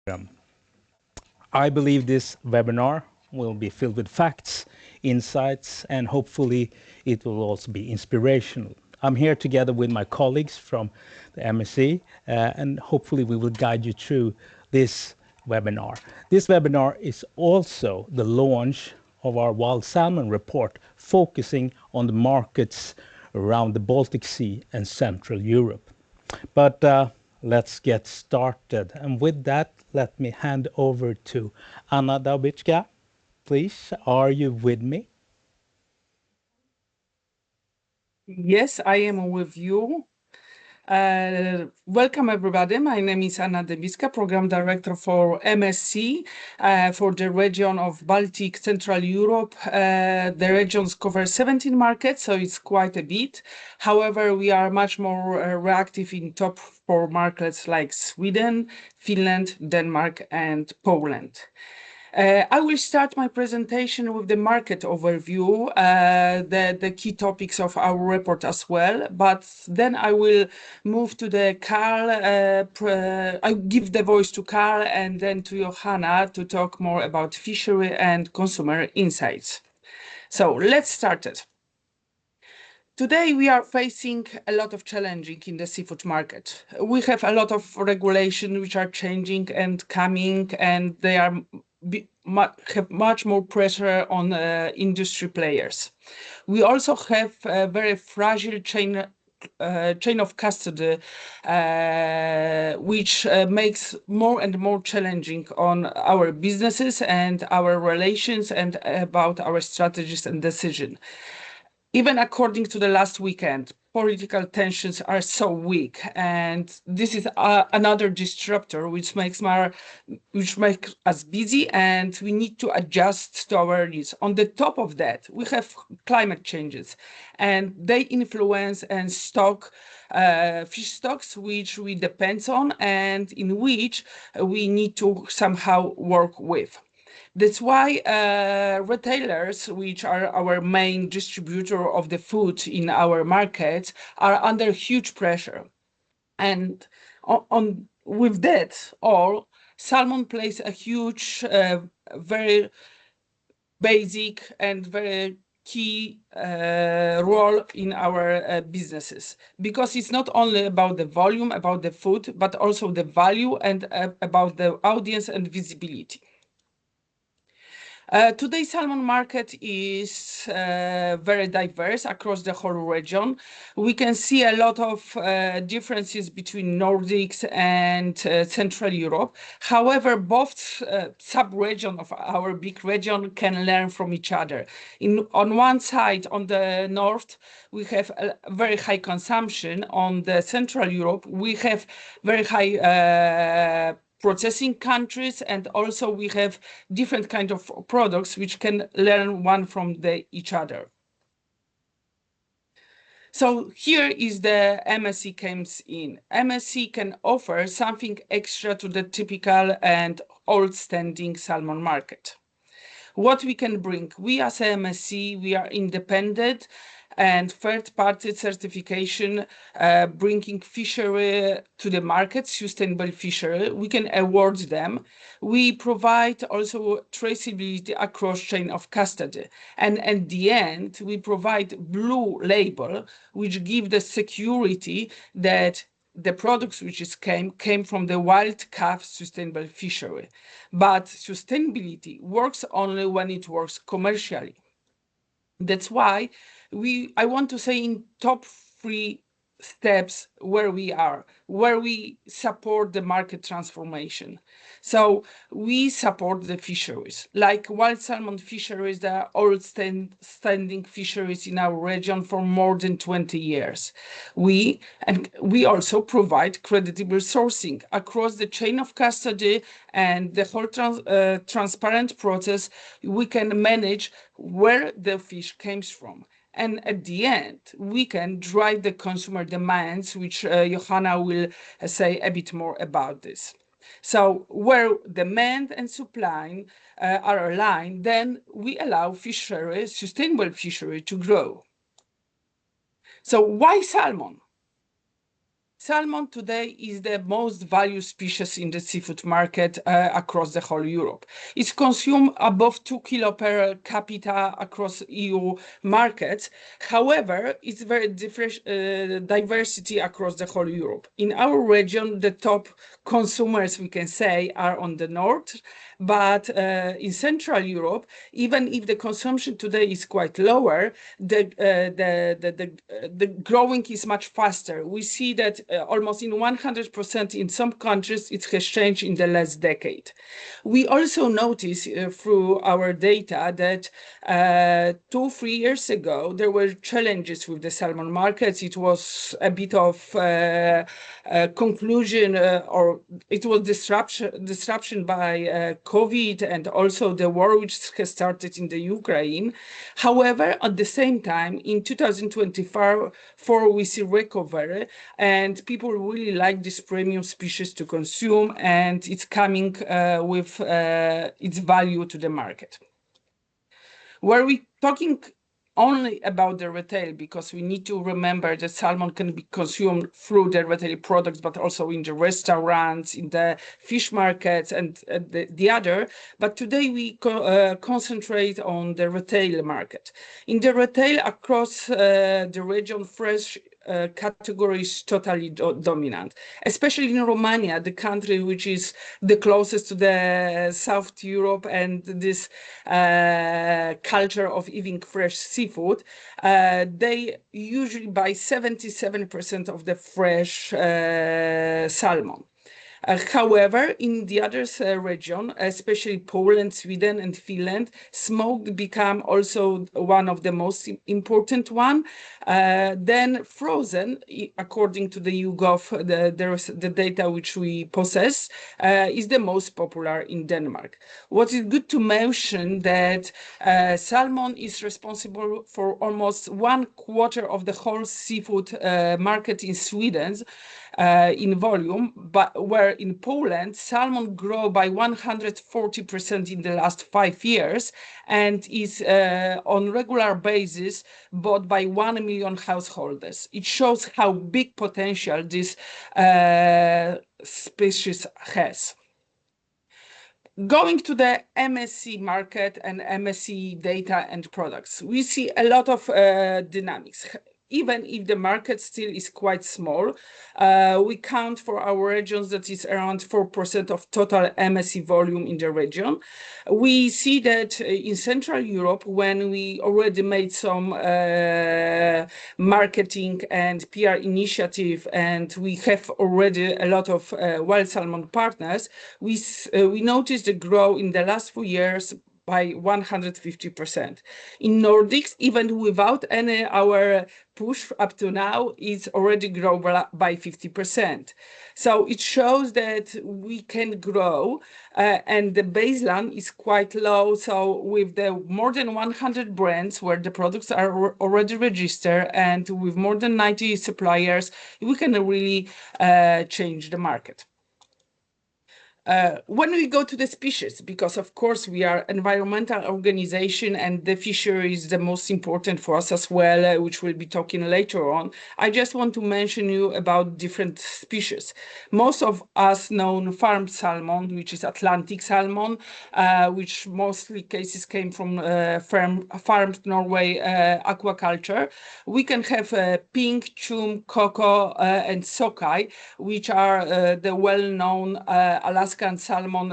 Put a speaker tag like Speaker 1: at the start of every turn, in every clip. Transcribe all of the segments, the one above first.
Speaker 1: Um, I believe this webinar will be filled with facts, insights, and hopefully it will also be inspirational. I'm here together with my colleagues from the MSC, and hopefully we will guide you through this webinar. This webinar is also the launch of our wild salmon report, focusing on the markets around the Baltic Sea and Central Europe. But let's get started. And with that, let me hand over to Anna Daubitska. Please, are you with me?
Speaker 2: Yes, I am with you. Welcome, everybody. My name is Anna Debiska, Program Director for MSC for the region of Baltics, Central Europe. The regions cover 17 markets, so it's quite a bit. However, we are much more reactive in top 4 markets like Sweden, Finland, Denmark, and Poland. I will start my presentation with the market overview, the key topics of our report as well, but then I will move to the Carl, I give the voice to Carl and then to Johanna to talk more about fishery and consumer insights. So let's start it. Today, we are facing a lot of challenging in the seafood market. We have a lot of regulation which are changing and coming, and they are have much more pressure on industry players. We also have a very fragile chain of custody, which makes more and more challenging on our businesses and our relations and about our strategies and decision. Even according to the last weekend, political tensions are so weak, and this is another disruptor which makes us busy, and we need to adjust to our needs. On the top of that, we have climate changes, and they influence and fish stocks which we depend on and in which we need to somehow work with. That's why retailers, which are our main distributor of the food in our markets, are under huge pressure. And with that all, salmon plays a huge, very basic and very key role in our businesses, because it's not only about the volume, about the food, but also the value and about the audience and visibility. Today's salmon market is very diverse across the whole region. We can see a lot of differences between Nordics and Central Europe. However, both sub-regions of our big region can learn from each other. On one side, on the north, we have a very high consumption. On the Central Europe, we have very high processing countries, and also we have different kind of products which can learn one from each other. So here is the MSC comes in. MSC can offer something extra to the typical and old-standing salmon market. What we can bring? We as MSC, we are independent and third-party certification, bringing fishery to the market, sustainable fishery. We can award them. We provide also traceability across chain of custody. And at the end, we provide blue label, which give the security that the products which came from the wild caught sustainable fishery. But sustainability works only when it works commercially. That's why I want to say in top 3 steps where we support the market transformation. So we support the fisheries, like wild salmon fisheries, that are old standing fisheries in our region for more than 20 years. We also provide creditable sourcing across the chain of custody and the whole transparent process. We can manage where the fish comes from. And at the end, we can drive the consumer demands, which Johanna will say a bit more about this. So where demand and supply are aligned, then we allow sustainable fishery to grow. So why salmon? Salmon today is the most valued species in the seafood market across the whole Europe. It's consumed above 2 kilo per capita across EU markets. However, it's very different diversity across the whole Europe. In our region, the top consumers, we can say, are on the north, but in Central Europe, even if the consumption today is quite lower, the growing is much faster. We see that almost in 100% in some countries it has changed in the last decade. We also notice through our data that 2-3 years ago there were challenges with the salmon markets. It was a bit of conclusion or it was disruption by COVID and also the war which has started in the Ukraine. However, at the same time, in 2024, we see recovery and people really like this premium species to consume, and it's coming with its value to the market. Were we talking only about the retail, because we need to remember that salmon can be consumed through the retail products, but also in the restaurants, in the fish markets, and the other. But today we concentrate on the retail market. In the retail across the region, fresh category is totally dominant, especially in Romania, the country which is the closest to the South Europe and this culture of eating fresh seafood. They usually buy 77% of the fresh salmon. However, in the other region, especially Poland, Sweden, and Finland, smoked become also one of the most important one. Then frozen, according to the YouGov, the data which we possess, is the most popular in Denmark. What is good to mention that salmon is responsible for almost 1/4 of the whole seafood market in Sweden. In volume, but where in Poland, salmon grow by 140% in the last 5 years and is on regular basis bought by 1 million householders. It shows how big potential this species has. Going to the MSC market and MSC data and products, we see a lot of dynamics. Even if the market still is quite small, we count for our regions that is around 4% of total MSC volume in the region. We see that in Central Europe, when we already made some marketing and PR initiative, and we have already a lot of wild salmon partners, we noticed the growth in the last few years by 150%. In Nordics, even without any our push up to now, it's already grown by 50%. So it shows that we can grow and the baseline is quite low. So with the more than 100 brands where the products are already registered and with more than 90 suppliers, we can really change the market. When we go to the species, because of course we are environmental organization and the fishery is the most important for us as well, which we'll be talking later on, I just want to mention you about different species. Most of us know farmed salmon, which is Atlantic salmon, which mostly cases came from farmed Norway aquaculture. We can have pink, chum, coco, and sockeye, which are the well-known Alaskan salmon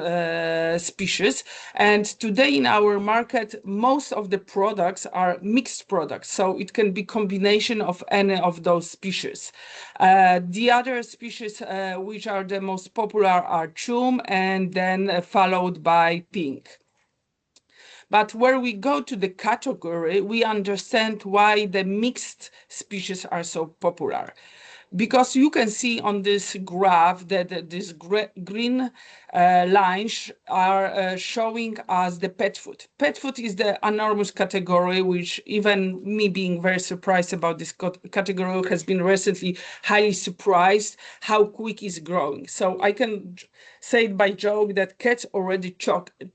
Speaker 2: species. And today in our market, most of the products are mixed products. So it can be combination of any of those species. The other species which are the most popular are chum and then followed by pink. But where we go to the category, we understand why the mixed species are so popular. Because you can see on this graph that this green lines are showing us the pet food. Pet food is the enormous category, which even me being very surprised about this category has been recently highly surprised how quick it's growing. So I can say by joke that cats already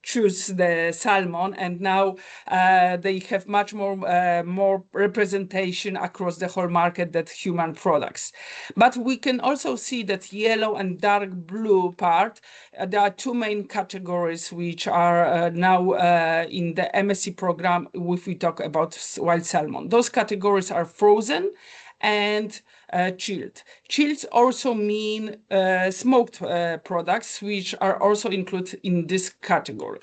Speaker 2: choose the salmon, and now they have much more representation across the whole market than human products. But we can also see that yellow and dark blue part, there are two main categories which are now in the MSc program if we talk about wild salmon. Those categories are frozen and chilled. Chilled also mean smoked products, which are also included in this category.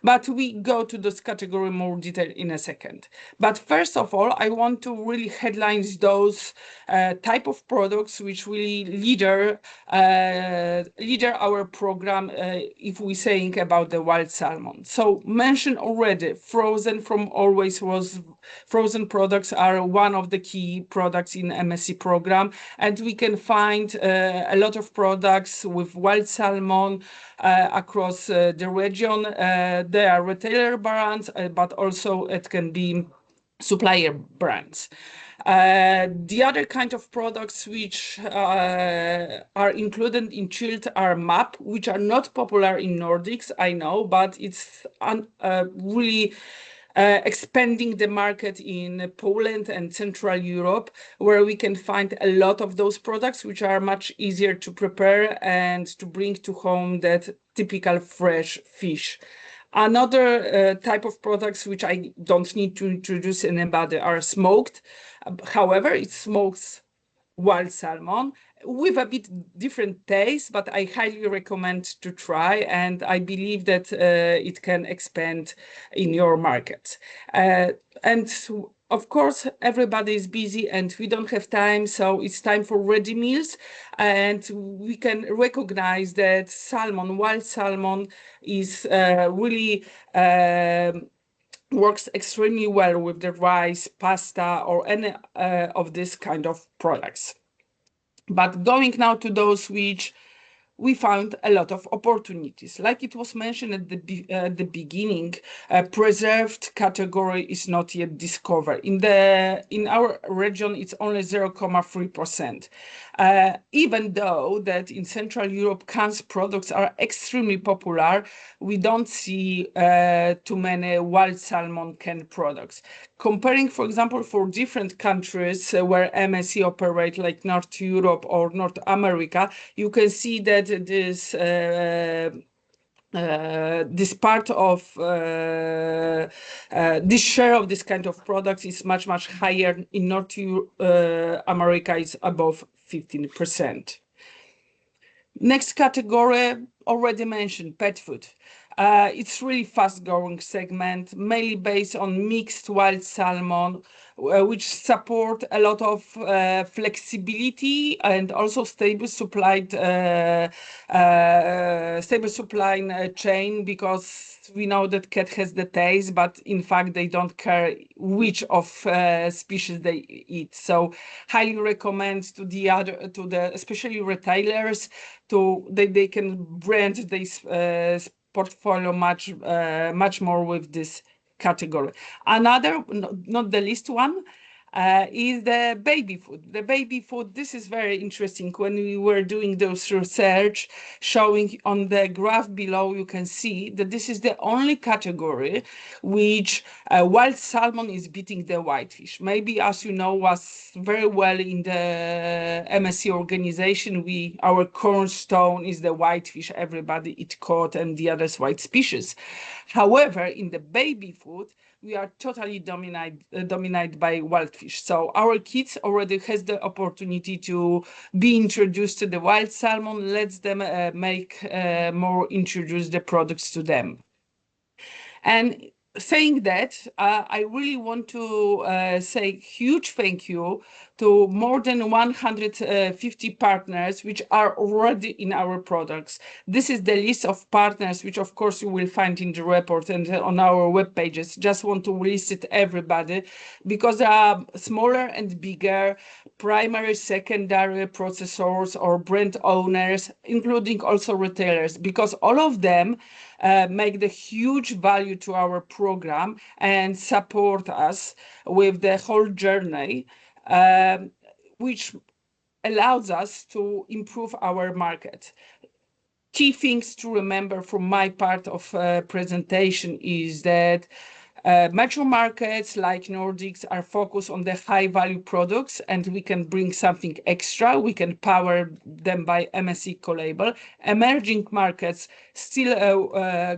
Speaker 2: But we go to this category more detail in a second. But first of all, I want to really headline those type of products which really leader our program if we saying about the wild salmon. So mentioned already, frozen from always was frozen products are one of the key products in MSc program, and we can find a lot of products with wild salmon across the region. There are retailer brands, but also it can be supplier brands. The other kind of products which are included in chilled are MAP, which are not popular in Nordics, I know, but it's really expanding the market in Poland and Central Europe, where we can find a lot of those products, which are much easier to prepare and to bring to home that typical fresh fish. Another type of products which I don't need to introduce anybody are smoked. However, it smokes wild salmon with a bit different taste, but I highly recommend to try, and I believe that it can expand in your market. And of course, everybody is busy and we don't have time, so it's time for ready meals. And we can recognize that salmon, wild salmon, is really works extremely well with the rice, pasta, or any of this kind of products. But going now to those which we found a lot of opportunities. Like it was mentioned at the beginning, preserved category is not yet discovered. In our region, it's only 0.3%. Even though that in Central Europe, canned products are extremely popular, we don't see too many wild salmon canned products. Comparing, for example, for different countries where MSC operate, like North Europe or North America, you can see that this part of this share of this kind of products is much higher. In North America, it's above 15%. Next category, already mentioned, pet food. It's really fast-growing segment, mainly based on mixed wild salmon, which support a lot of flexibility and also stable supply chain, because we know that cat has the taste, but in fact they don't care which of species they eat. So highly recommend to the especially retailers they can brand this portfolio much more with this category. Another, not the least one, is the baby food. The baby food, this is very interesting. When we were doing those research, showing on the graph below, you can see that this is the only category which wild salmon is beating the whitefish. Maybe, as you know, was very well in the MSC organization, our cornerstone is the whitefish. Everybody eat cod and the others white species. However, in the baby food, we are totally dominated by wild fish. So our kids already has the opportunity to be introduced to the wild salmon. Let them introduce the products to them. And saying that, I really want to say huge thank you to more than 150 partners which are already in our products. This is the list of partners, which of course you will find in the report and on our web pages. Just want to list it everybody, because there are smaller and bigger primary, secondary processors or brand owners, including also retailers, because all of them make the huge value to our program and support us with the whole journey, which allows us to improve our market. Key things to remember from my part of presentation is that Mature markets like Nordics are focused on the high value products, and we can bring something extra. We can power them by MSC co-label. Emerging markets still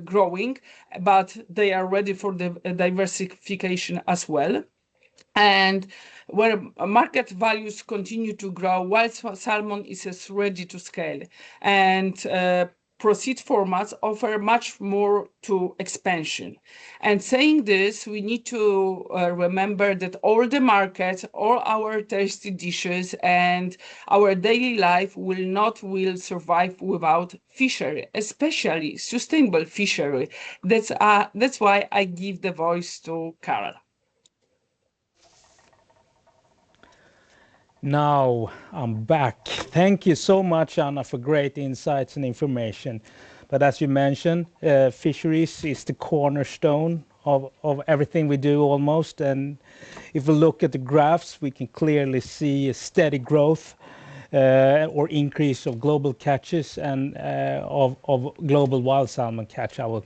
Speaker 2: growing, but they are ready for the diversification as well. And where market values continue to grow, while salmon is ready to scale. And proceed formats offer much more to expansion. And saying this, we need to remember that all the markets, all our tasty dishes, and our daily life will survive without fishery, especially sustainable fishery. That's why I give the voice to Carol.
Speaker 1: Now I'm back. Thank you so much, Anna, for great insights and information. But as you mentioned, fisheries is the cornerstone of everything we do almost. And if we look at the graphs, we can clearly see a steady growth or increase of global catches and of global wild salmon catch. I will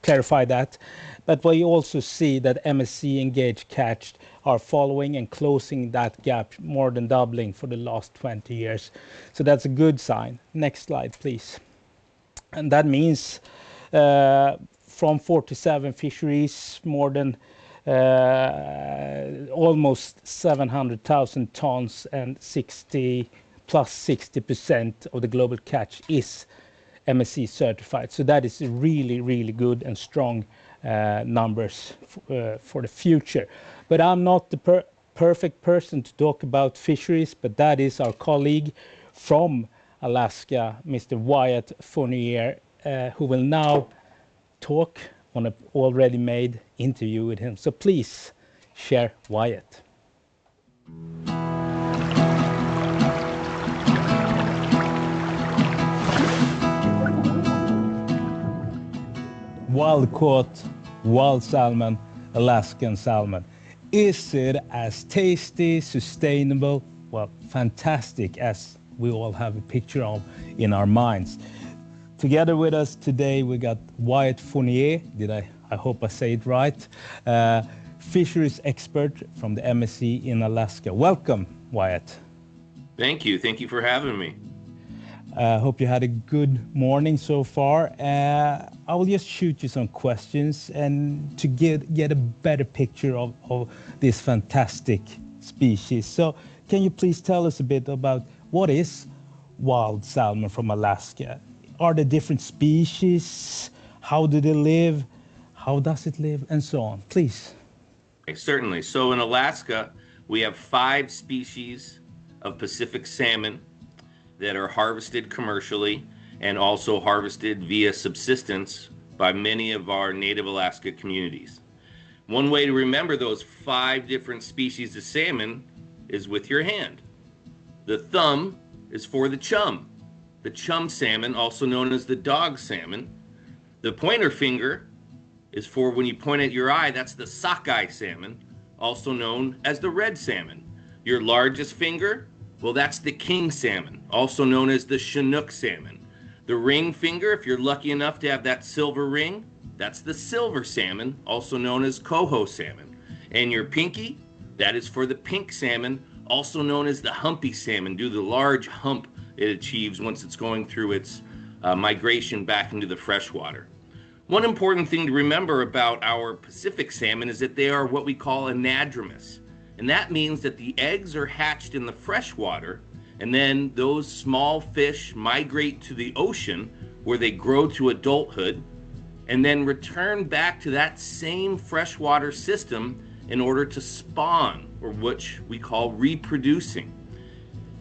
Speaker 1: clarify that. But we also see that MSC engaged catch are following and closing that gap, more than doubling for the last 20 years. So that's a good sign. Next slide, please. And that means from 47 fisheries, more than almost 700,000 tons, and 60% of the global catch is MSC certified. So that is really, really good and strong numbers for the future. But I'm not the perfect person to talk about fisheries, but that is our colleague from Alaska, Mr. Wyatt Fournier, who will now talk on an already made interview with him. So please share Wyatt. Wild caught, wild salmon, Alaskan salmon. Is it as tasty, sustainable, well, fantastic as we all have a picture of in our minds? Together with us today, we got Wyatt Fournier. I hope I say it right. Fisheries expert from the MSC in Alaska. Welcome, Wyatt.
Speaker 3: Thank you. Thank you for having me.
Speaker 1: I hope you had a good morning so far. I will just shoot you some questions and to get a better picture of this fantastic species. So can you please tell us a bit about what is wild salmon from Alaska? Are there different species? How do they live? How does it live? And so on. Please.
Speaker 3: Certainly. So in Alaska, we have 5 species of Pacific salmon that are harvested commercially and also harvested via subsistence by many of our native Alaska communities. One way to remember those 5 different species of salmon is with your hand. The thumb is for the chum salmon, also known as the dog salmon. The pointer finger is for when you point at your eye, that's the sockeye salmon, also known as the red salmon. Your largest finger, well, that's the king salmon, also known as the Chinook salmon. The ring finger, if you're lucky enough to have that silver ring, that's the silver salmon, also known as coho salmon. And your pinky, that is for the pink salmon, also known as the humpy salmon, due to the large hump it achieves once it's going through its migration back into the freshwater. One important thing to remember about our Pacific salmon is that they are what we call anadromous. And that means that the eggs are hatched in the freshwater, and then those small fish migrate to the ocean where they grow to adulthood and then return back to that same freshwater system in order to spawn, or which we call reproducing.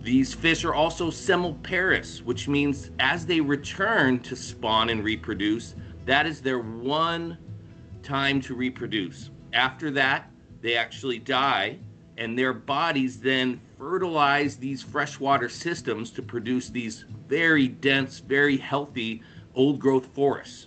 Speaker 3: These fish are also semiparous, which means as they return to spawn and reproduce, that is their one time to reproduce. After that, they actually die, and their bodies then fertilize these freshwater systems to produce these very dense, very healthy old growth forests.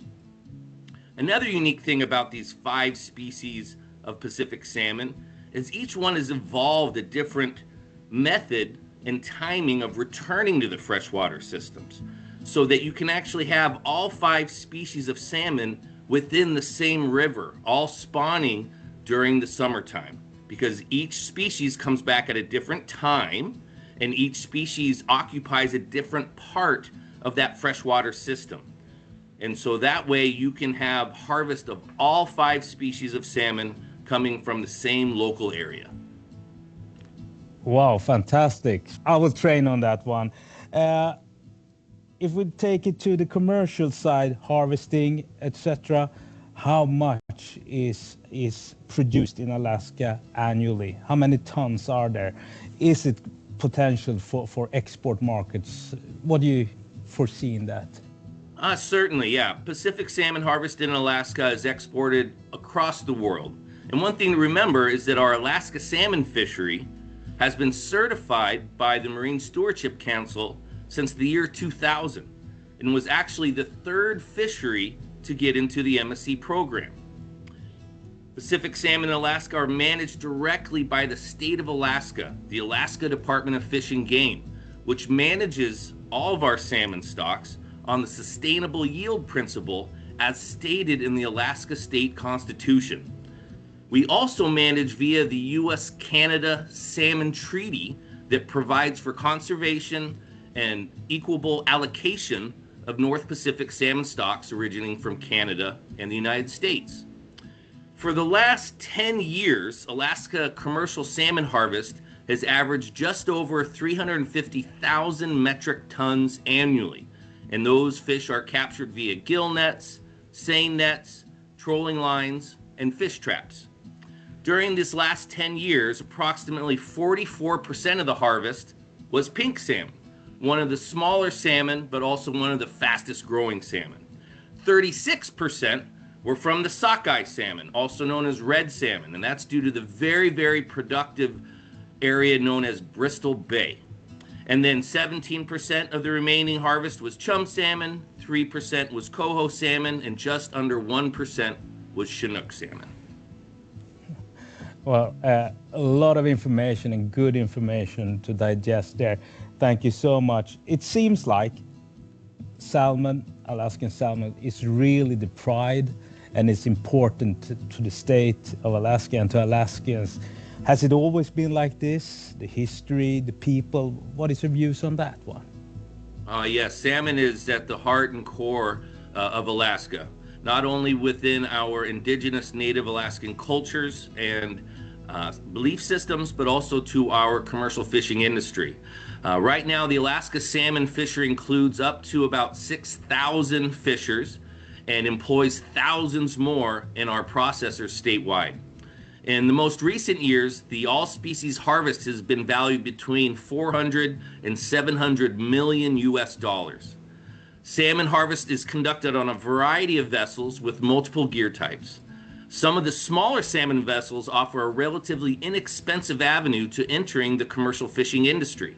Speaker 3: Another unique thing about these 5 species of Pacific salmon is each one has evolved a different method and timing of returning to the freshwater systems, so that you can actually have all 5 species of salmon within the same river, all spawning during the summertime, because each species comes back at a different time and each species occupies a different part of that freshwater system. And so that way you can have harvest of all 5 species of salmon coming from the same local area.
Speaker 1: Wow, fantastic. I will train on that one. If we take it to the commercial side, harvesting, etc., how much is produced in Alaska annually? How many tons are there? Is it potential for export markets? What do you foresee in that?
Speaker 3: Certainly, yeah. Pacific salmon harvested in Alaska is exported across the world. And one thing to remember is that our Alaska salmon fishery has been certified by the Marine Stewardship Council since the year 2000 and was actually the 3rd fishery to get into the MSC program. Pacific salmon in Alaska are managed directly by the state of Alaska, the Alaska Department of Fish and Game, which manages all of our salmon stocks on the sustainable yield principle as stated in the Alaska State Constitution. We also manage via the U.S.-Canada Salmon Treaty that provides for conservation and equitable allocation of North Pacific salmon stocks originating from Canada and the United States. For the last 10 years, Alaska commercial salmon harvest has averaged just over 350,000 metric tons annually. And those fish are captured via gill nets, seine nets, trolling lines, and fish traps. During this last 10 years, approximately 44% of the harvest was pink salmon, one of the smaller salmon, but also one of the fastest growing salmon. 36% were from the sockeye salmon, also known as red salmon, and that's due to the very, very productive area known as Bristol Bay. And then 17% of the remaining harvest was chum salmon, 3% was coho salmon, and just under 1% was Chinook salmon.
Speaker 1: Well, a lot of information and good information to digest there. Thank you so much. It seems like salmon, Alaskan salmon, is really the pride and it's important to the state of Alaska and to Alaskans. Has it always been like this? The history, the people, what is your views on that one?
Speaker 3: Yes, salmon is at the heart and core of Alaska, not only within our indigenous native Alaskan cultures and belief systems, but also to our commercial fishing industry. Right now, the Alaska salmon fishery includes up to about 6,000 fishers and employs thousands more in our processors statewide. In the most recent years, the all-species harvest has been valued between 400 and 700 million US dollars. Salmon harvest is conducted on a variety of vessels with multiple gear types. Some of the smaller salmon vessels offer a relatively inexpensive avenue to entering the commercial fishing industry.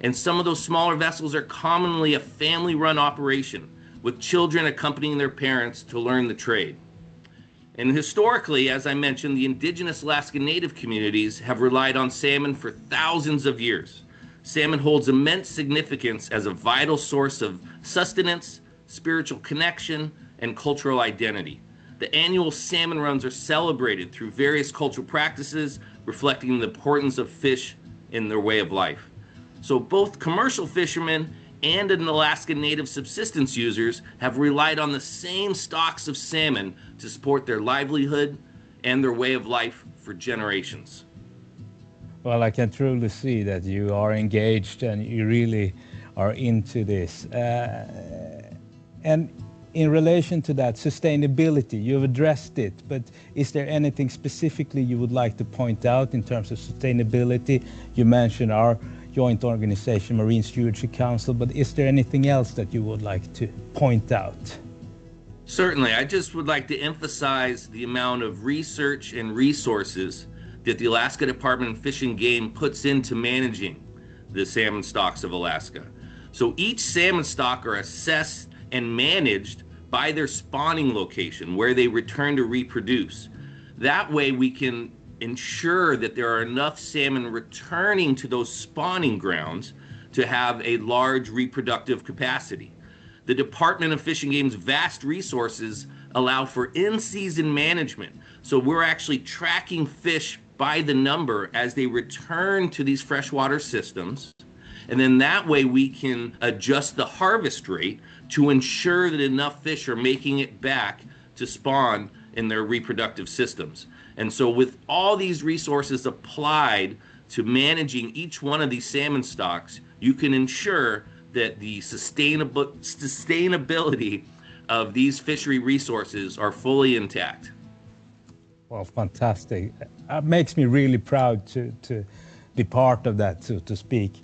Speaker 3: And some of those smaller vessels are commonly a family-run operation, with children accompanying their parents to learn the trade. And historically, as I mentioned, the indigenous Alaska Native communities have relied on salmon for thousands of years. Salmon holds immense significance as a vital source of sustenance, spiritual connection, and cultural identity. The annual salmon runs are celebrated through various cultural practices, reflecting the importance of fish in their way of life. So both commercial fishermen and an Alaska Native subsistence users have relied on the same stocks of salmon to support their livelihood and their way of life for generations.
Speaker 1: Well, I can truly see that you are engaged and you really are into this. And in relation to that, sustainability, you've addressed it, but is there anything specifically you would like to point out in terms of sustainability? You mentioned our joint organization, Marine Stewardship Council, but is there anything else that you would like to point out?
Speaker 3: Certainly. I just would like to emphasize the amount of research and resources that the Alaska Department of Fish and Game puts into managing the salmon stocks of Alaska. So each salmon stock are assessed and managed by their spawning location, where they return to reproduce. That way we can ensure that there are enough salmon returning to those spawning grounds to have a large reproductive capacity. The Department of Fish and Game's vast resources allow for in-season management. So we're actually tracking fish by the number as they return to these freshwater systems. And then that way we can adjust the harvest rate to ensure that enough fish are making it back to spawn in their reproductive systems. And so with all these resources applied to managing each one of these salmon stocks, you can ensure that the sustainability of these fishery resources are fully intact.
Speaker 1: Well, fantastic. It makes me really proud to be part of that, so to speak.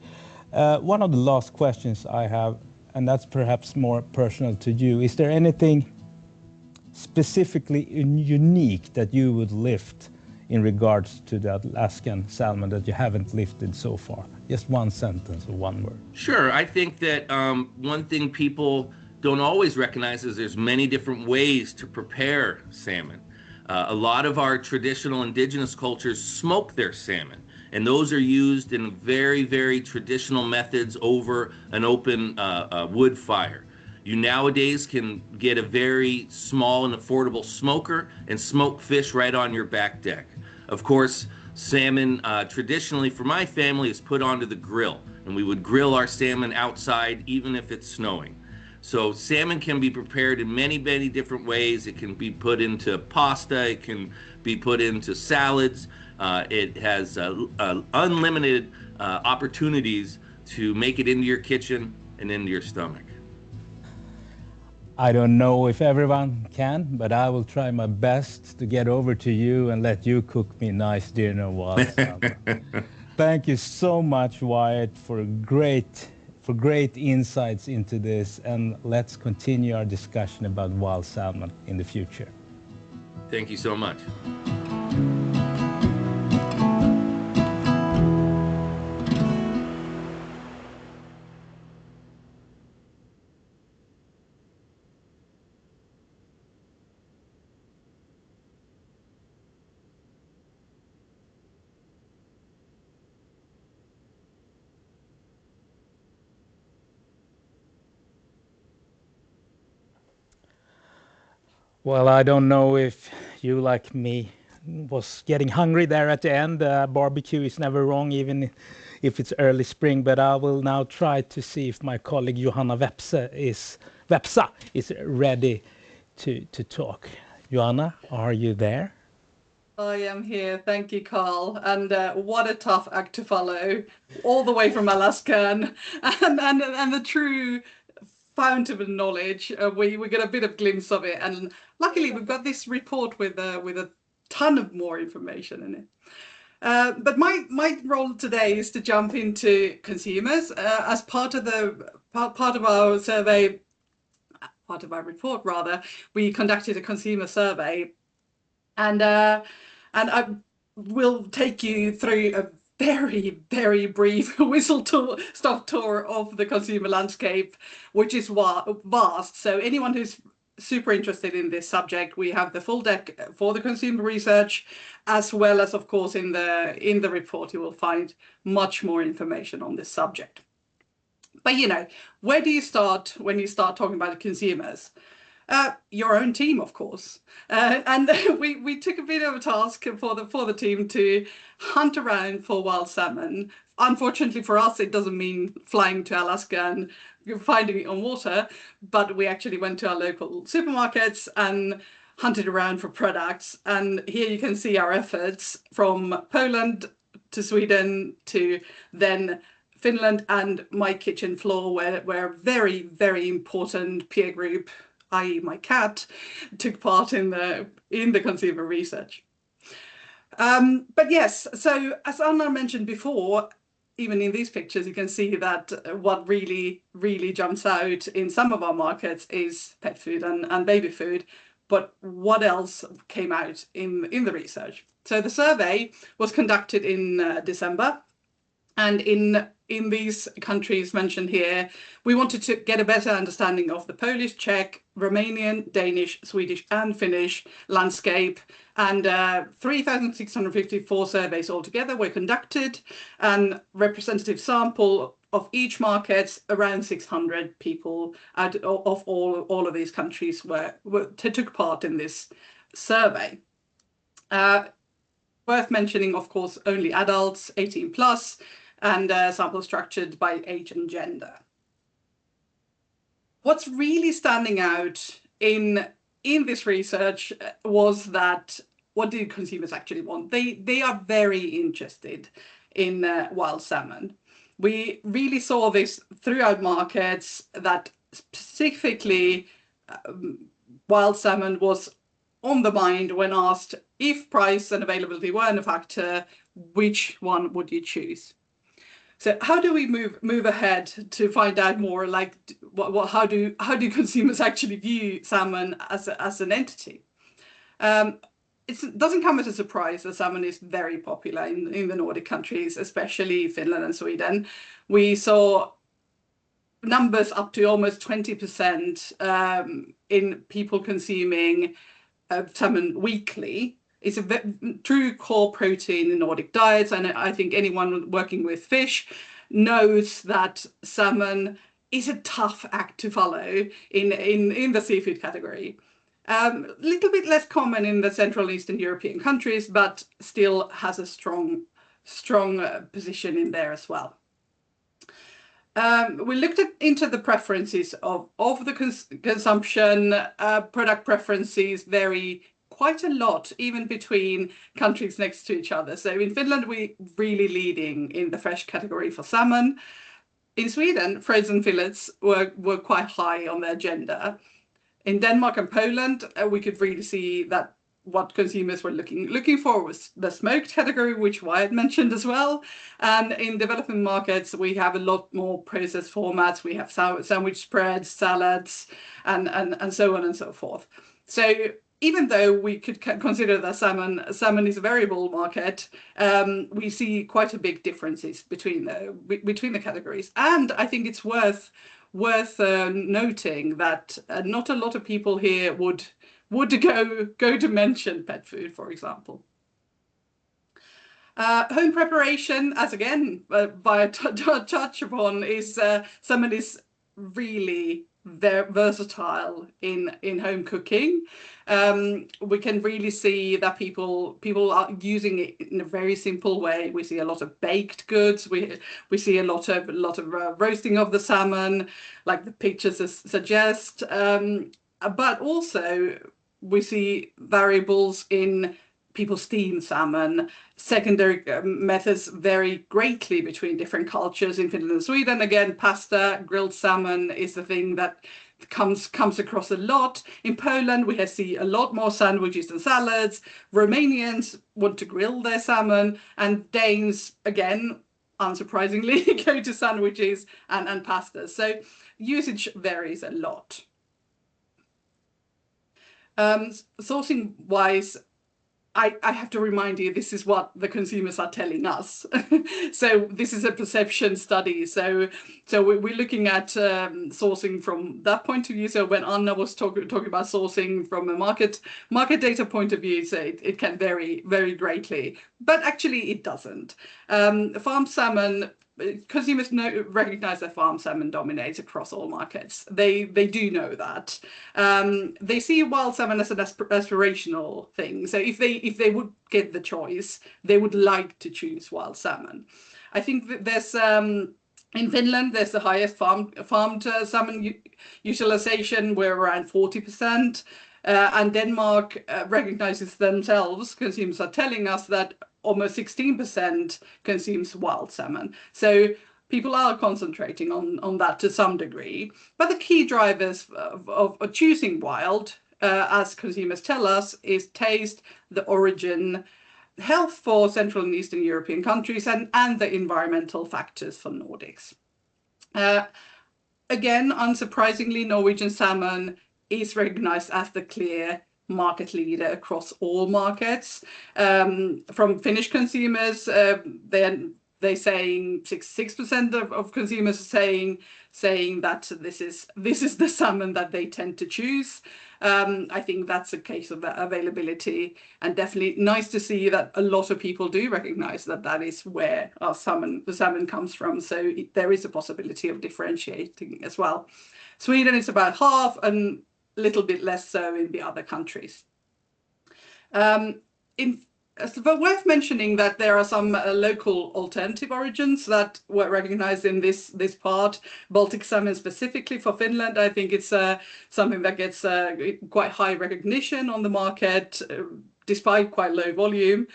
Speaker 1: One of the last questions I have, and that's perhaps more personal to you, is there anything specifically unique that you would lift in regards to the Alaskan salmon that you haven't lifted so far? Just one sentence or one word.
Speaker 3: Sure. I think that one thing people don't always recognize is there's many different ways to prepare salmon. A lot of our traditional indigenous cultures smoke their salmon, and those are used in very, very traditional methods over an open wood fire. You nowadays can get a very small and affordable smoker and smoke fish right on your back deck. Of course, salmon traditionally for my family is put onto the grill, and we would grill our salmon outside even if it's snowing. So salmon can be prepared in many, many different ways. It can be put into pasta, it can be put into salads. It has unlimited opportunities to make it into your kitchen and into your stomach.
Speaker 1: I don't know if everyone can, but I will try my best to get over to you and let you cook me nice dinner while salmon. Thank you so much, Wyatt, for great insights into this, and let's continue our discussion about wild salmon in the future.
Speaker 3: Thank you so much.
Speaker 1: Well, I don't know if you, like me, was getting hungry there at the end. Barbecue is never wrong, even if it's early spring. But I will now try to see if my colleague Johanna Vepsa is ready to talk. Johanna, are you there?
Speaker 2: I am here. Thank you, Carl. And what a tough act to follow, all the way from Alaska, and the true fount of knowledge. We get a bit of glimpse of it, and luckily we've got this report with a ton of more information in it. But my role today is to jump into consumers as part of our survey, part of our report rather. We conducted a consumer survey, and I will take you through a very, very brief whistle-stop tour of the consumer landscape, which is vast. So anyone who's super interested in this subject, we have the full deck for the consumer research, as well as, of course, in the report, you will find much more information on this subject. But, where do you start when you start talking about consumers? Your own team, of course, and we took a bit of a task for the team to hunt around for wild salmon. Unfortunately for us, it doesn't mean flying to Alaska and finding it on water, but we actually went to our local supermarkets and hunted around for products. And here you can see our efforts from Poland to Sweden to then Finland and my kitchen floor, where a very, very important peer group, i.e. my cat, took part in the consumer research. But yes, so as Anna mentioned before, even in these pictures, you can see that what really, really jumps out in some of our markets is pet food and baby food. But what else came out in the research? So the survey was conducted in December. And in these countries mentioned here, we wanted to get a better understanding of the Polish, Czech, Romanian, Danish, Swedish, and Finnish landscape. And 3,654 surveys altogether were conducted, and representative sample
Speaker 4: of each market, around 600 people out of all of these countries took part in this survey. Worth mentioning, of course, only adults, 18 plus, and sample structured by age and gender. What's really standing out in this research was that what do consumers actually want? They are very interested in wild salmon. We really saw this throughout markets that specifically wild salmon was on the mind when asked if price and availability weren't a factor, which one would you choose? So how do we move ahead to find out more? Like, how do consumers actually view salmon as an entity? It doesn't come as a surprise that salmon is very popular in the Nordic countries, especially Finland and Sweden. We saw numbers up to almost 20% in people consuming salmon weekly. It's a true core protein in Nordic diets, and I think anyone working with fish knows that salmon is a tough act to follow in the seafood category. Little bit less common in the Central Eastern European countries, but still has a strong position in there as well. We looked into the preferences of the consumption. Product preferences vary quite a lot, even between countries next to each other. So in Finland, we're really leading in the fresh category for salmon. In Sweden, frozen fillets were quite high on the agenda. In Denmark and Poland, we could really see that what consumers were looking for was the smoked category, which Wyatt mentioned as well. And in developing markets, we have a lot more processed formats. We have sandwich spreads, salads, and so on and so forth. So even though we could consider that salmon is a variable market, we see quite a big differences between the categories. And I think it's worth noting that not a lot of people here would go to mention pet food, for example. Home preparation, as again by touch upon, is salmon is really very versatile in home cooking. We can really see that people are using it in a very simple way. We see a lot of baked goods. We see a lot of roasting of the salmon, like the pictures suggest. But also we see variables in people steam salmon. Secondary methods vary greatly between different cultures. In Finland and Sweden, again, pasta, grilled salmon is the thing that comes across a lot. In Poland, we see a lot more sandwiches and salads. Romanians want to grill their salmon, and Danes, again, unsurprisingly, go to sandwiches and pastas. So usage varies a lot. Sourcing wise, I have to remind you, this is what the consumers are telling us. So this is a perception study. So we're looking at sourcing from that point of view. So when Anna was talking about sourcing from a market data point of view, so it can vary very greatly, but actually it doesn't. Farm salmon, consumers recognize that farm salmon dominates across all markets. They do know that. They see wild salmon as an aspirational thing. So if they would get the choice, they would like to choose wild salmon. I think that there's in Finland, there's the highest farmed salmon utilization. We're around 40%. And Denmark recognizes themselves, consumers are telling us that almost 16% consumes wild salmon. So people are concentrating on that to some degree. But the key drivers of choosing wild, as consumers tell us, is taste, the origin, health for Central and Eastern European countries, and the environmental factors for Nordics. Again, unsurprisingly, Norwegian salmon is recognized as the clear market leader across all markets. From Finnish consumers, they're they're saying 66% of consumers are saying that this is the salmon that they tend to choose. I think that's a case of availability, and definitely nice to see that a lot of people do recognize that that is where the salmon comes from. So there is a possibility of differentiating as well. Sweden is about half, and a little bit less so in the other countries. But worth mentioning that there are some local alternative origins that were recognized in this part. Baltic salmon specifically for Finland, I think it's something that gets quite high recognition on the market, despite quite low volume.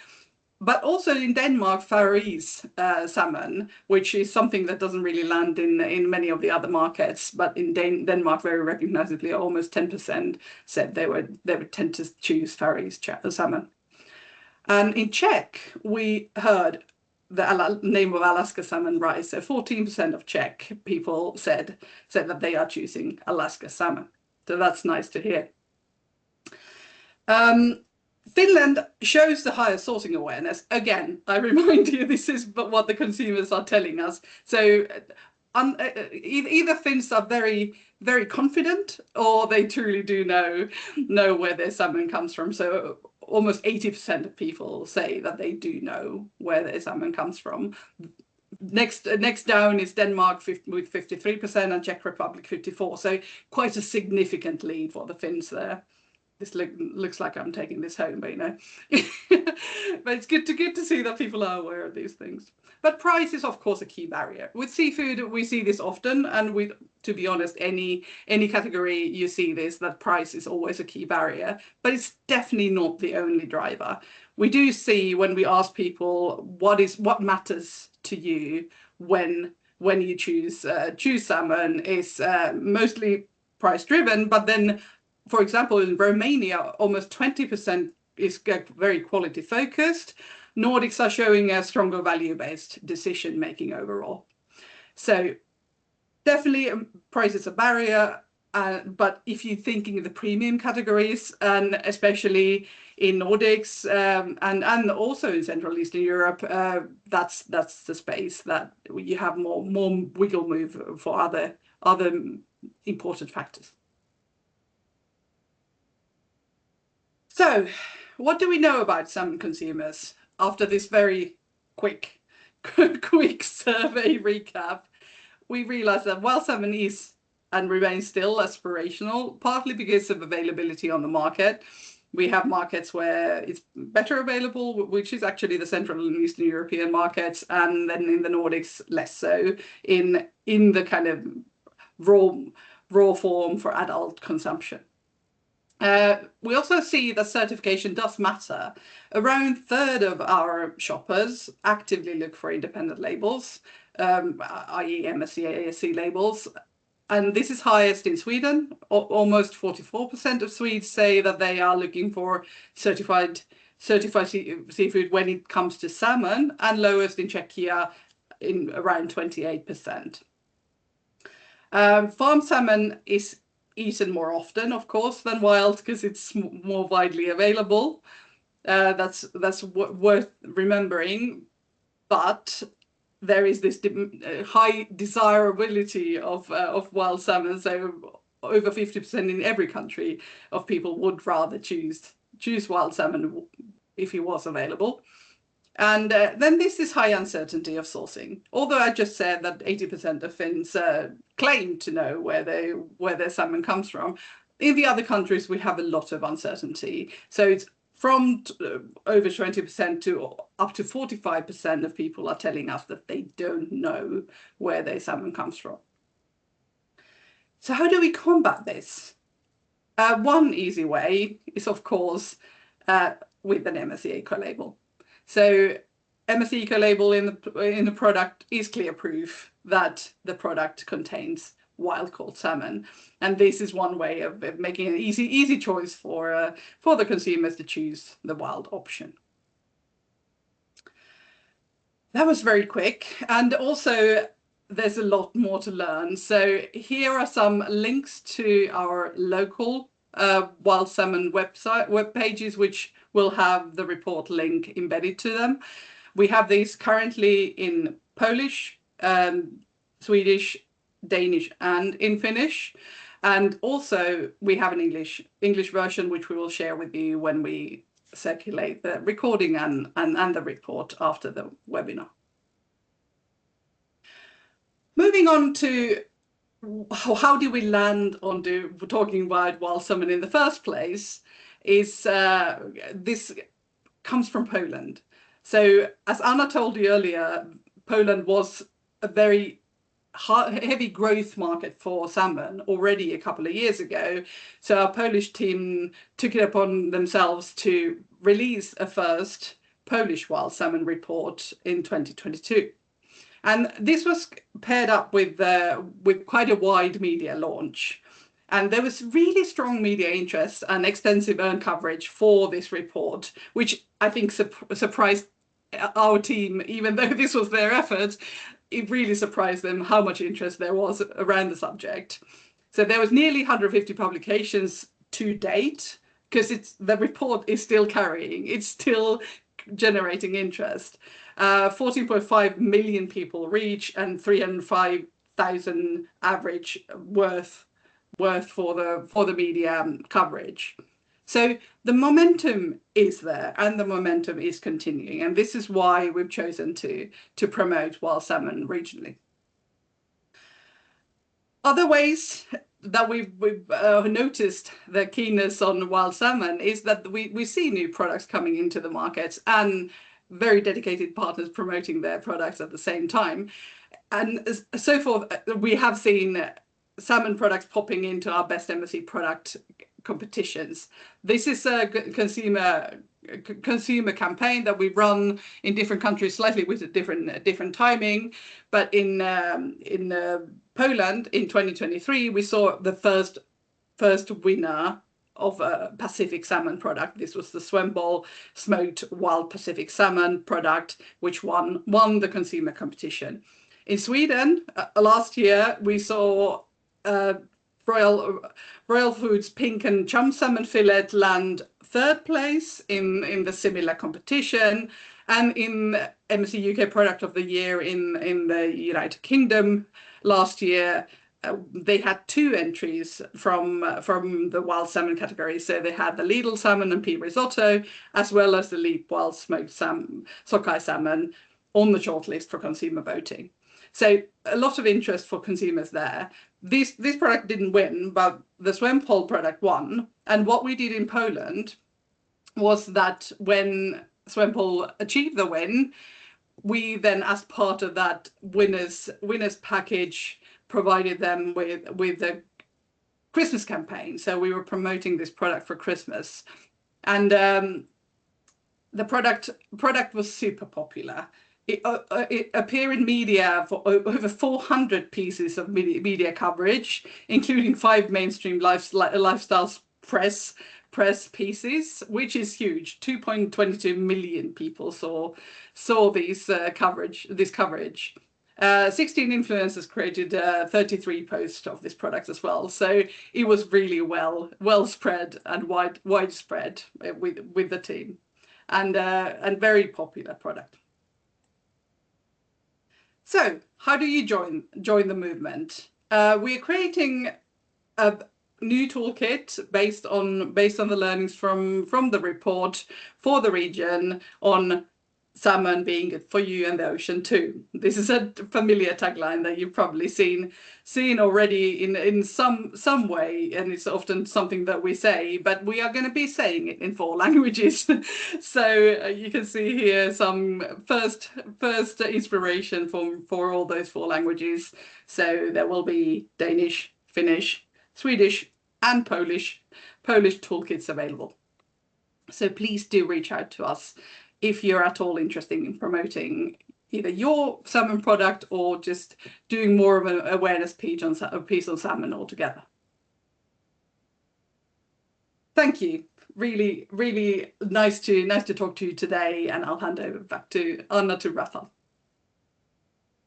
Speaker 4: But also in Denmark, Faroese salmon, which is something that doesn't really land in many of the other markets, but in Denmark, very recognizably, almost 10% said they would tend to choose Faroese salmon. And in Czech, we heard the name of Alaska salmon rise. So 14% of Czech people said that they are choosing Alaska salmon. So that's nice to hear. Finland shows the highest sourcing awareness. Again, I remind you, this is what the consumers are telling us. So either Finns are very, very confident, or they truly do know where their salmon comes from. So almost 80% of people say that they do know where their salmon comes from. Next down is Denmark with 53% and Czech Republic 54%. So quite a significant lead for the Finns there. This looks like I'm taking this home, but but it's good to see that people are aware of these things. But price is of course a key barrier. With seafood, we see this often, and to be honest, any category you see this, that price is always a key barrier, but it's definitely not the only driver. We do see when we ask people what matters to you when you choose salmon is mostly price driven, but then, for example, in Romania, almost 20% is very quality focused. Nordics are showing a stronger value-based decision making overall. So definitely price is a barrier, but if you're thinking of the premium categories, and especially in Nordics and also in Central Eastern Europe, that's the space that you have more wiggle move for other important factors. So, what do we know about salmon consumers after this very quick survey recap? We realize that wild salmon is and remains still aspirational, partly because of availability on the market. We have markets where it's better available, which is actually the Central and Eastern European markets, and then in the Nordics less so in the kind of raw form for adult consumption. We also see that certification does matter. Around a third of our shoppers actively look for independent labels, i.e. MSC, ASC labels. And this is highest in Sweden. Almost 44% of Swedes say that they are looking for certified seafood when it comes to salmon, and lowest in Czechia in around 28%. Farm salmon is eaten more often, of course, than wild because it's more widely available. That's worth remembering. But there is this high desirability of wild salmon. So over 50% in every country of people would rather choose wild salmon if it was available. And then there's this high uncertainty of sourcing. Although I just said that 80% of Finns claim to know where their salmon comes from, in the other countries we have a lot of uncertainty. So it's from over 20% to up to 45% of people are telling us that they don't know where their salmon comes from. So how do we combat this? One easy way is, of course, with an MSC eco-label. So MSC eco-label in the product is clear proof that the product contains wild-caught salmon, and this is one way of making an easy choice for the consumers to choose the wild option. That was very quick, and also there's a lot more to learn. So here are some links to our local wild salmon web pages, which will have the report link embedded to them. We have these currently in Polish, Swedish, Danish, and in Finnish. And also we have an English version, which we will share with you when we circulate the recording and the report after the webinar. Moving on to how do we land on talking about wild salmon in the first place, is this comes from Poland. So as Anna told you earlier, Poland was a very heavy growth market for salmon already a couple of years ago. So our Polish team took it upon themselves to release a first Polish wild salmon report in 2022. And this was paired up with quite a wide media launch. And there was really strong media interest and extensive earned coverage for this report, which I think surprised our team, even though this was their effort. It really surprised them how much interest there was around the subject. So there was nearly 150 publications to date, because the report is still carrying, it's still generating interest. 14.5 million people reach, and 305,000 average worth for the media coverage. So the momentum is there, and the momentum is continuing, and this is why we've chosen to promote wild salmon regionally. Other ways that we've noticed the keenness on wild salmon is that we see new products coming into the market, and very dedicated partners promoting their products at the same time. And so forth, we have seen salmon products popping into our best MSC product competitions. This is a consumer campaign that we run in different countries, slightly with a different timing. But in Poland in 2023, we saw the first winner of a Pacific salmon product. This was the Swemball smoked wild Pacific salmon product, which won the consumer competition. In Sweden last year, we saw Royal Foods Pink and Chum salmon fillet land third place in the similar competition, and in MSC UK Product of the Year in the United Kingdom last year, they had 2 entries from the wild salmon category. So they had the Lidl salmon and pea risotto, as well as the Leap wild smoked sockeye salmon on the shortlist for consumer voting. So a lot of interest for consumers there. This product didn't win, but the Swemball product won. And what we did in Poland was that when Swemball achieved the win, we then, as part of that winners package, provided them with a Christmas campaign. So we were promoting this product for Christmas, and the product was super popular. It appeared in media for over 400 pieces of media coverage, including 5 mainstream lifestyle press pieces, which is huge. 2.22 million people saw this coverage. 16 influencers created 33 posts of this product as well. So it was really well spread and widespread with the team, and very popular product. So how do you join the movement? We are creating a new toolkit based on the learnings from the report for the region on salmon being good for you and the ocean too. This is a familiar tagline that you've probably seen already in some way, and it's often something that we say, but we are going to be saying it in 4 languages. So you can see here some first inspiration for all those 4 languages. So there will be Danish, Finnish, Swedish, and Polish toolkits available. So please do reach out to us if you're at all interested in promoting either your salmon product or just doing more of an awareness piece on salmon altogether. Thank you. Really, really nice to talk to you today, and I'll hand over back to Anna to wrap up.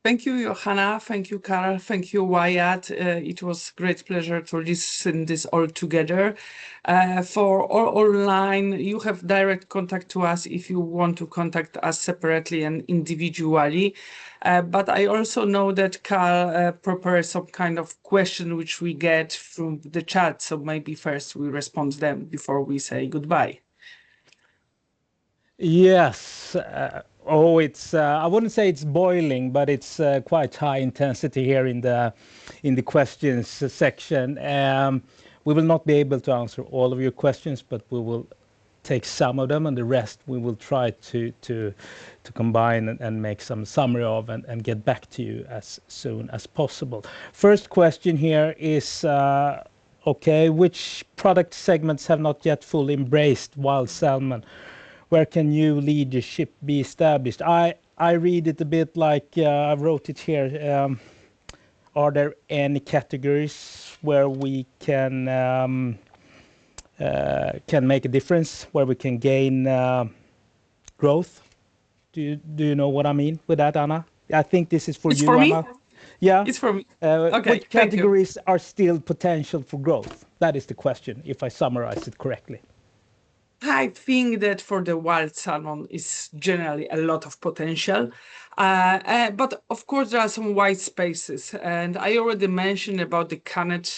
Speaker 2: Thank you, Johanna. Thank you, Karl. Thank you, Wyatt. It was great pleasure to listen this all together. For all online, you have direct contact to us if you want to contact us separately and individually. But I also know that Karl prepares some kind of question which we get from the chat. So maybe first we respond them before we say goodbye.
Speaker 1: Yes. It's I wouldn't say it's boiling, but it's quite high intensity here in the questions section. We will not be able to answer all of your questions, but we will take some of them, and the rest we will try to combine and make some summary of and get back to you as soon as possible. First question here is okay, which product segments have not yet fully embraced wild salmon? Where can new leadership be established? I read it a bit like I wrote it here. Are there any categories where we can make a difference, where we can gain growth? Do you know what I mean with that, Anna? I think this is for
Speaker 2: It's
Speaker 1: you,
Speaker 2: for me?
Speaker 1: Anna. Yeah.
Speaker 2: It's for me. Okay,
Speaker 1: Which
Speaker 2: thank you.
Speaker 1: categories are still potential for growth? That is the question, if I summarize it correctly.
Speaker 2: I think that for the wild salmon is generally a lot of potential. But of course, there are some white spaces. And I already mentioned about the canned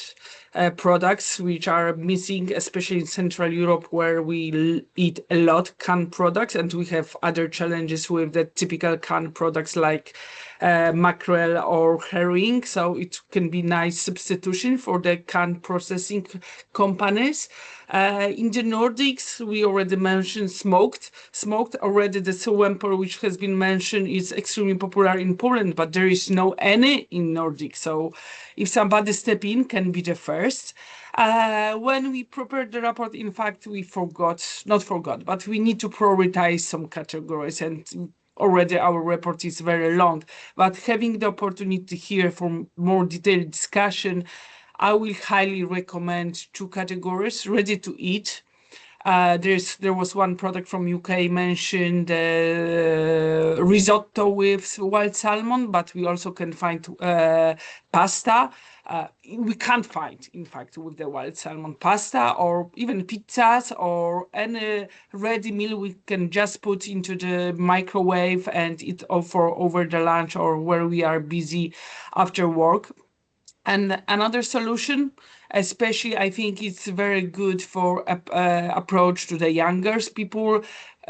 Speaker 2: products, which are missing, especially in Central Europe, where we eat a lot canned products. And we have other challenges with the typical canned products like mackerel or herring. So it can be nice substitution for the canned processing companies. In the Nordics, we already mentioned smoked. Smoked already, the Sewemper, which has been mentioned, is extremely popular in Poland, but there is no any in Nordic. So if somebody step in, can be the first. When we prepared the report, in fact, not forgot, but we need to prioritize some categories, and already our report is very long. But having the opportunity to hear from more detailed discussion, I will highly recommend two categories: ready to eat. There was one product from UK mentioned, risotto with wild salmon, but we also can find pasta. We can't find, in fact, with the wild salmon pasta, or even pizzas, or any ready meal we can just put into the microwave and eat for over the lunch or where we are busy after work. And another solution, especially I think it's very good for approach to the younger people,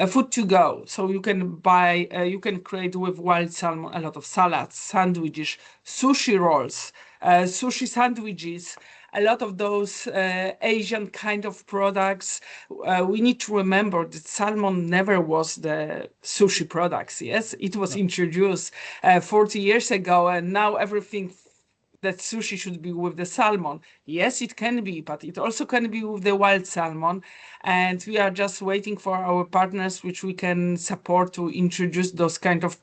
Speaker 2: food to go. So you can buy, you can create with wild salmon a lot of salads, sandwiches, sushi rolls, sushi sandwiches, a lot of those Asian kind of products. We need to remember that salmon never was the sushi products. Yes, it was introduced 40 years ago, and now everything that sushi should be with the salmon. Yes, it can be, but it also can be with the wild salmon. And we are just waiting for our partners, which we can support to introduce those kind of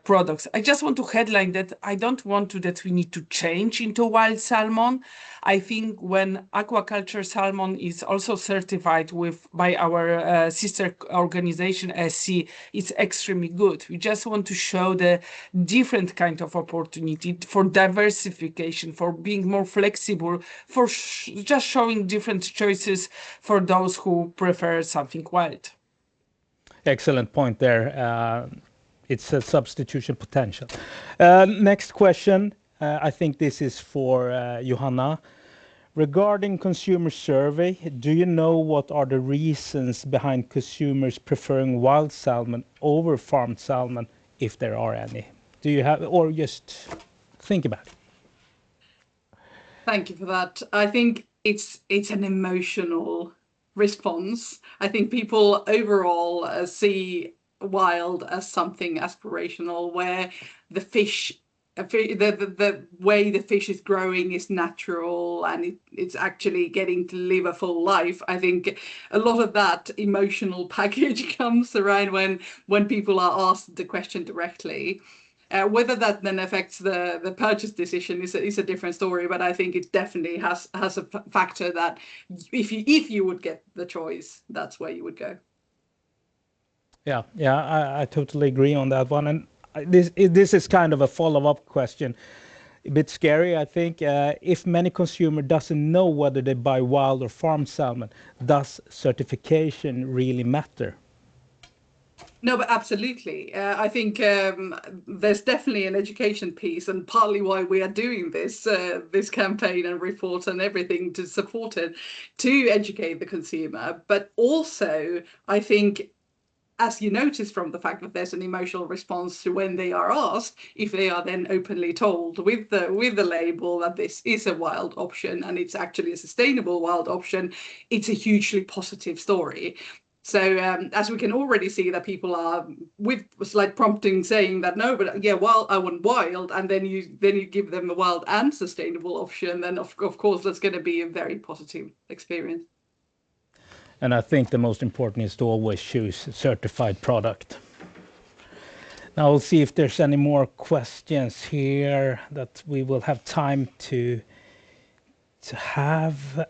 Speaker 2: products. I just want to headline that I don't want to that we need to change into wild salmon. I think when aquaculture salmon is also certified by our sister organization MSC, it's extremely good. We just want to show the different kind of opportunity for diversification, for being more flexible, for just showing different choices for those who prefer something wild.
Speaker 1: Excellent point there. It's a substitution potential. Next question. I think this is for Johanna. Regarding consumer survey, do you know what are the reasons behind consumers preferring wild salmon over farmed salmon, if there are any? Do you have, or just think about it?
Speaker 4: Thank you for that. I think it's an emotional response. I think people overall see wild as something aspirational, where the fish, the way the fish is growing is natural, and it's actually getting to live a full life. I think a lot of that emotional package comes around when people are asked the question directly. Whether that then affects the purchase decision is a different story, but I think it definitely has a factor that if you would get the choice, that's where you would go.
Speaker 1: Yeah, I totally agree on that one. And this is kind of a follow-up question. A bit scary, I think. If many consumer doesn't know whether they buy wild or farm salmon, does certification really matter?
Speaker 4: No, but absolutely. I think there's definitely an education piece, and partly why we are doing this campaign and report and everything to support it, to educate the consumer. But also, I think, as you notice from the fact that there's an emotional response to when they are asked, if they are then openly told with the label that this is a wild option and it's actually a sustainable wild option, it's a hugely positive story. So as we can already see that people are with slight prompting saying that no, but yeah, well, I want wild, and then you give them a wild and sustainable option, then of course that's going to be a very positive experience.
Speaker 1: And I think the most important is to always choose a certified product. Now we'll see if there's any more questions here that we will have time to have.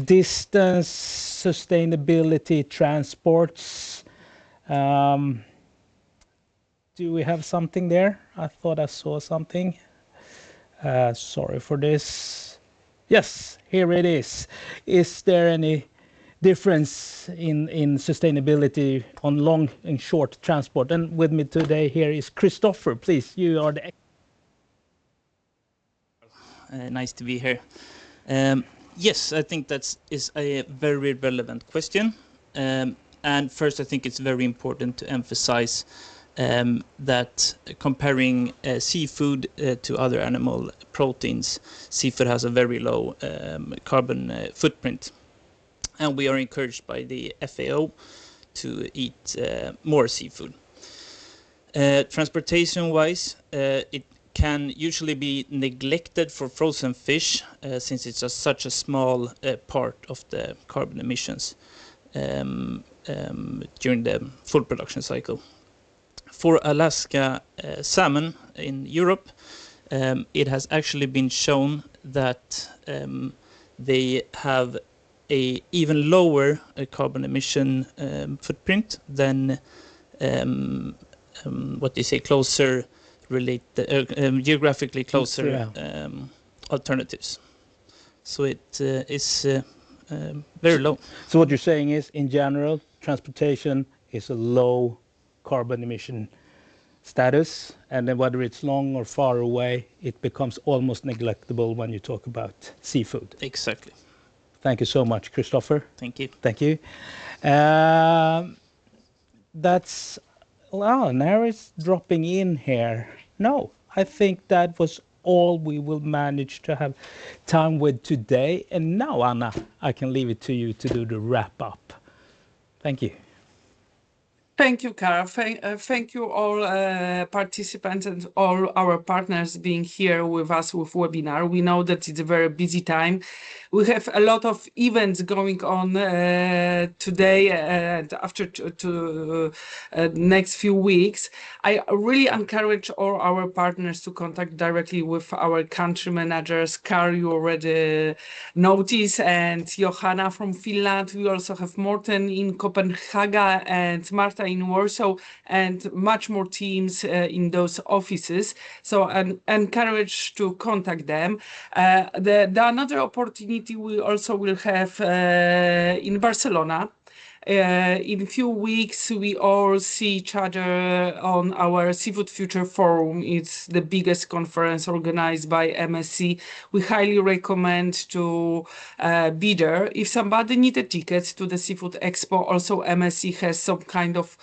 Speaker 1: Distance, sustainability, transports. Do we have something there? I thought I saw something. Sorry for this. Yes, here it is. Is there any difference in sustainability on long and short transport? And with me today here is Christopher. Please, you are the
Speaker 5: nice to be here. Yes, I think that is a very relevant question. And first, I think it's very important to emphasize that comparing seafood to other animal proteins, seafood has a very low carbon footprint. And we are encouraged by the FAO to eat more seafood. Transportation-wise, it can usually be neglected for frozen fish since it's such a small part of the carbon emissions during the full production cycle. For Alaska salmon in Europe, it has actually been shown that they have a even lower carbon emission footprint than what they say closer geographically closer alternatives. So it is very low.
Speaker 1: So what you're saying is, in general, transportation is a low carbon emission status, and then whether it's long or far away, it becomes almost neglectable when you talk about seafood.
Speaker 5: Exactly.
Speaker 1: Thank you so much, Christopher.
Speaker 5: Thank you.
Speaker 1: Thank you. That's, wow, now it's dropping in here. No, I think that was all we will manage to have time with today. And now, Anna, I can leave it to you to do the wrap up. Thank you.
Speaker 2: Thank you, Cara. Thank you all participants and all our partners being here with us with webinar. We know that it's a very busy time. We have a lot of events going on today and after next few weeks. I really encourage all our partners to contact directly with our country managers. Cara, you already noticed, and Johanna from Finland. We also have Morten in Copenhagen and Marta in Warsaw, and much more teams in those offices. So I'm encouraged to contact them. The another opportunity we also will have in Barcelona. In a few weeks, we all see each other on our Seafood Future Forum. It's the biggest conference organized by MSC. We highly recommend to be there. If somebody needs a ticket to the Seafood Expo, also MSC has some kind of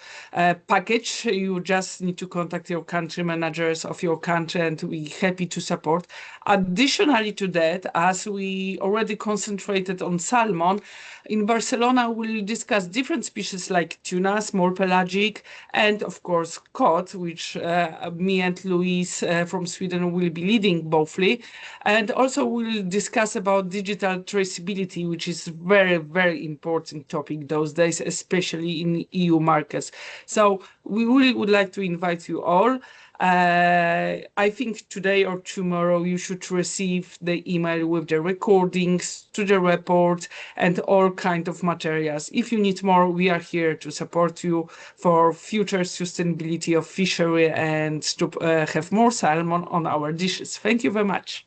Speaker 2: package. You just need to contact your country managers of your country, and we're happy to support. Additionally to that, as we already concentrated on salmon, in Barcelona, we'll discuss different species like tuna, small pelagic, and of course cod, which me and Louise from Sweden will be leading bothly. And also we'll discuss about digital traceability, which is very, very important topic those days, especially in EU markets. So we really would like to invite you all. I think today or tomorrow you should receive the email with the recordings to the report and all kind of materials. If you need more, we are here to support you for future sustainability of fishery and to have more salmon on our dishes. Thank you very much.